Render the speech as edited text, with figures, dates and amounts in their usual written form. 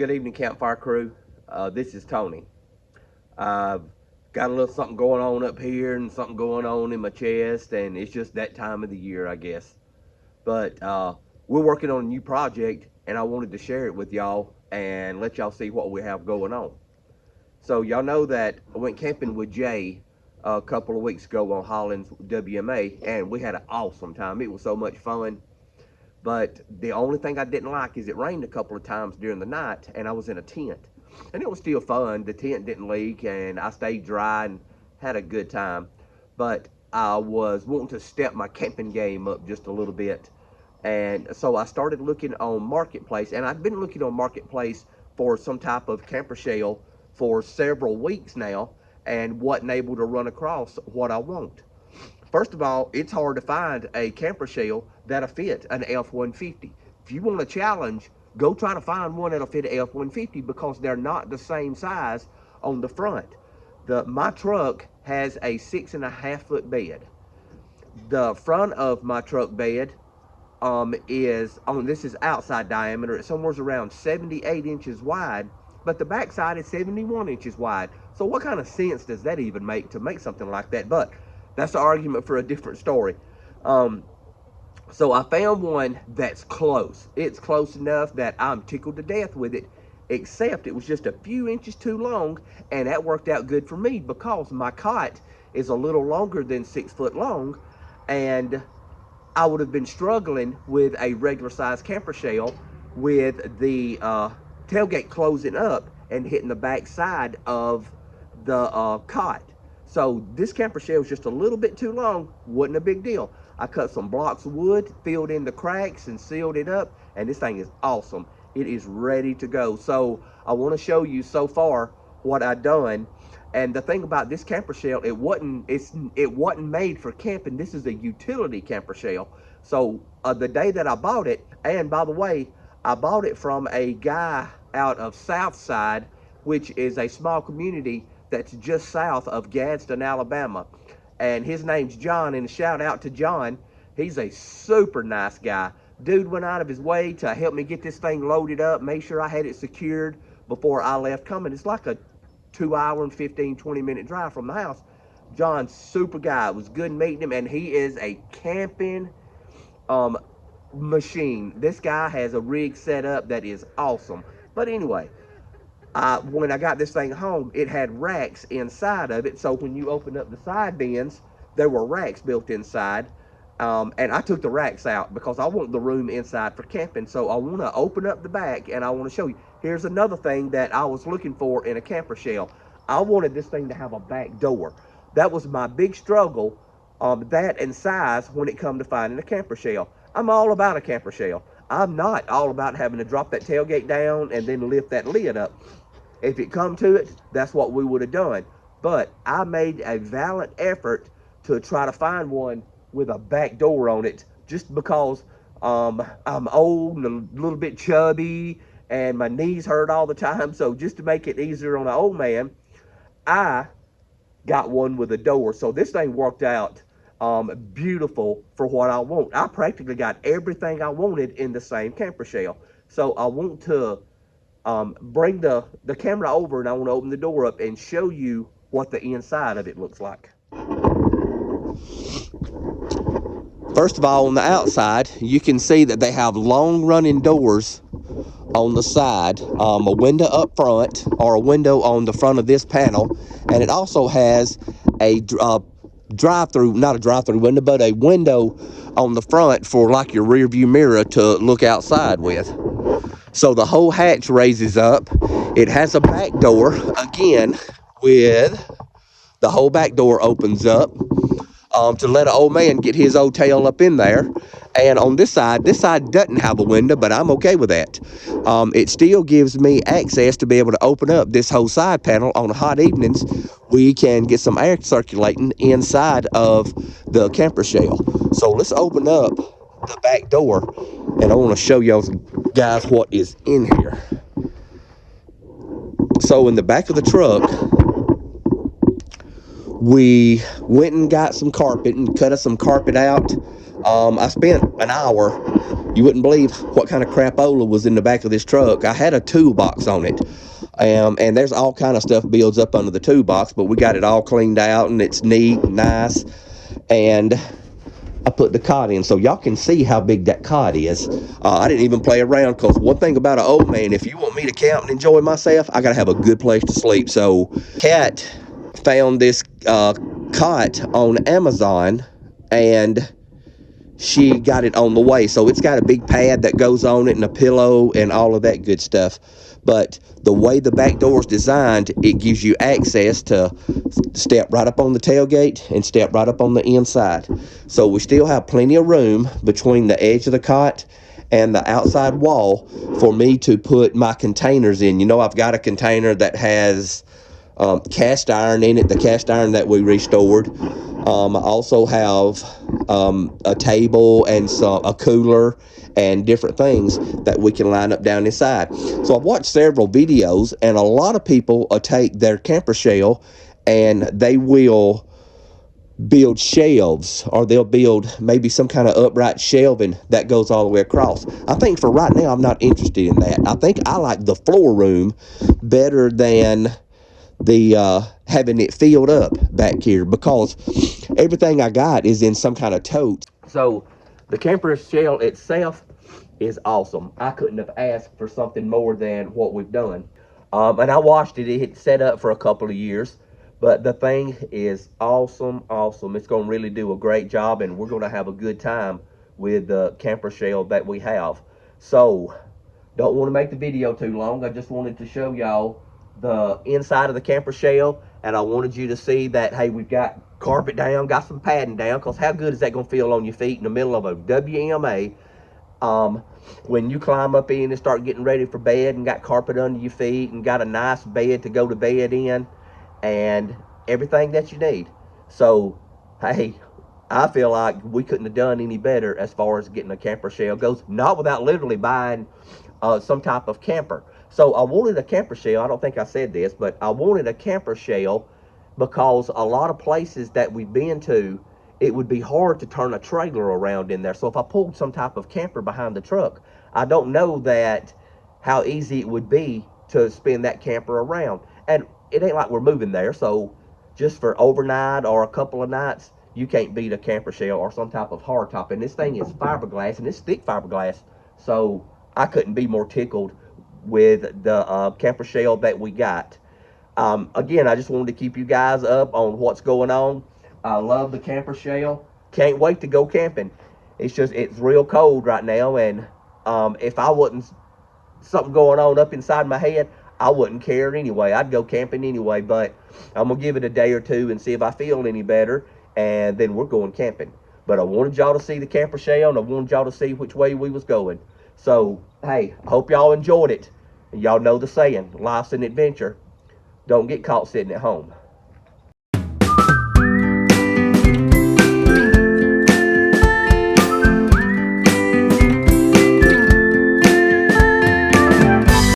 Good evening, Campfire crew. This is Tony. I've got a little something going on up here and something going on in my chest, and it's just that time of the year, I guess. But we're working on a new project, and I wanted to share it with y'all and let y'all see what we have going on. So, y'all know that I went camping with Jay a couple of weeks ago on Hollins WMA, and we had an awesome time. It was so much fun. But the only thing I didn't like is it rained a couple of times during the night, and I was in a tent. And it was still fun. The tent didn't leak, and I stayed dry and had a good time. But I was wanting to step my camping game up just a little bit. And so I started looking on Marketplace, and I've been looking on Marketplace for some type of camper shell for several weeks now, and wasn't able to run across what I want. First of all, it's hard to find a camper shell that'll fit an F-150. If you want a challenge, go try to find one that'll fit an F-150 because they're not the same size on the front. My truck has a 6.5-foot bed. The front of my truck bed this is outside diameter. It's somewhere around 78 inches wide, but the backside is 71 inches wide. So what kind of sense does that even make to make something like that? But that's an argument for a different story. So I found one that's close. It's close enough that I'm tickled to death with it, except it was just a few inches too long, and that worked out good for me because my cot is a little longer than 6 foot long, and I would have been struggling with a regular size camper shell with the tailgate closing up and hitting the back side of the cot. So this camper shell is just a little bit too long. Wasn't a big deal. I cut some blocks of wood, filled in the cracks, and sealed it up, and this thing is awesome. It is ready to go. So I want to show you so far what I've done. And the thing about this camper shell, it wasn't made for camping. This is a utility camper shell. So the day that I bought it, and by the way, I bought it from a guy out of Southside, which is a small community that's just south of Gadsden, Alabama. And his name's John, and a shout out to John. He's a super nice guy. Dude went out of his way to help me get this thing loaded up, make sure I had it secured before I left coming. It's like a 2 hour and 20 minute drive from the house. John's super guy. It was good meeting him, and he is a camping machine. This guy has a rig set up that is awesome. But anyway, when I got this thing home, it had racks inside of it. So when you open up the side bins, there were racks built inside. And I took the racks out because I want the room inside for camping. So I want to open up the back, and I want to show you. Here's another thing that I was looking for in a camper shell. I wanted this thing to have a back door. That was my big struggle, that and size, when it come to finding a camper shell. I'm all about a camper shell. I'm not all about having to drop that tailgate down and then lift that lid up. If it come to it, that's what we would have done. But I made a valiant effort to try to find one with a back door on it, just because I'm old and a little bit chubby and my knees hurt all the time. So just to make it easier on an old man, I got one with a door. So this thing worked out beautiful for what I want. I practically got everything I wanted in the same camper shell. So I want to bring the camera over, and I want to open the door up and show you what the inside of it looks like. First of all, on the outside, you can see that they have long running doors on the side, a window up front, or a window on the front of this panel, and it also has a drive-through, not a drive-through window, but a window on the front for like your rear view mirror to look outside with. So the whole hatch raises up. It has a back door, again, with the whole back door opens up to let an old man get his old tail up in there. And on this side doesn't have a window, but I'm okay with that. It still gives me access to be able to open up this whole side panel on hot evenings. We can get some air circulating inside of the camper shell. So let's open up the back door, and I want to show y'all guys what is in here. So in the back of the truck, we went and got some carpet and cut us some carpet out I spent an hour. You wouldn't believe what kind of crapola was in the back of this truck. I had a toolbox on it. And there's all kind of stuff builds up under the toolbox, but we got it all cleaned out and it's neat and nice. And I put the cot in so y'all can see how big that cot is. I didn't even play around, because one thing about an old man, if you want me to camp and enjoy myself, I gotta have a good place to sleep. So Kat found this cot on Amazon, and she got it on the way. So it's got a big pad that goes on it and a pillow and all of that good stuff. But the way the back door is designed, it gives you access to step right up on the tailgate and step right up on the inside. So we still have plenty of room between the edge of the cot and the outside wall for me to put my containers in. You know, I've got a container that has cast iron in it, the cast iron that we restored. I also have a table and a cooler and different things that we can line up down inside. So I've watched several videos, and a lot of people take their Campershell and they will build shelves, or they'll build maybe some kind of upright shelving that goes all the way across. I think for right now, I'm not interested in that. I think I like the floor room better than the having it filled up back here, because everything I got is in some kind of tote. So the Campershell itself is awesome. I couldn't have asked for something more than what we've done. And I watched it. It set up for a couple of years, but the thing is awesome. It's going to really do a great job, and we're going to have a good time with the Campershell that we have. So don't want to make the video too long. I just wanted to show y'all the inside of the Campershell, and I wanted you to see that, hey, we've got carpet down, got some padding down, because how good is that going to feel on your feet in the middle of a WMA when you climb up in and start getting ready for bed, and got carpet under your feet and got a nice bed to go to bed in and everything that you need. So hey, I feel like we couldn't have done any better as far as getting a Campershell goes, not without literally buying some type of camper. So I wanted a Campershell. I don't think I said this, but I wanted a Campershell because a lot of places that we've been to, it would be hard to turn a trailer around in there. So if I pulled some type of camper behind the truck, I don't know that how easy it would be to spin that camper around. And it ain't like we're moving there, so just for overnight or a couple of nights, you can't beat a Campershell or some type of hardtop. And this thing is fiberglass, and it's thick fiberglass, so I couldn't be more tickled with the Campershell that we got. Again, I just wanted to keep you guys up on what's going on. I love the Campershell. Can't wait to go camping. It's real cold right now, and if I wasn't something going on up inside my head, I wouldn't care anyway. I'd go camping anyway, but I'm going to give it a day or two and see if I feel any better, and then we're going camping. But I wanted y'all to see the Campershell, and I wanted y'all to see which way we was going. So, hey, I hope y'all enjoyed it. And y'all know the saying, life's an adventure. Don't get caught sitting at home.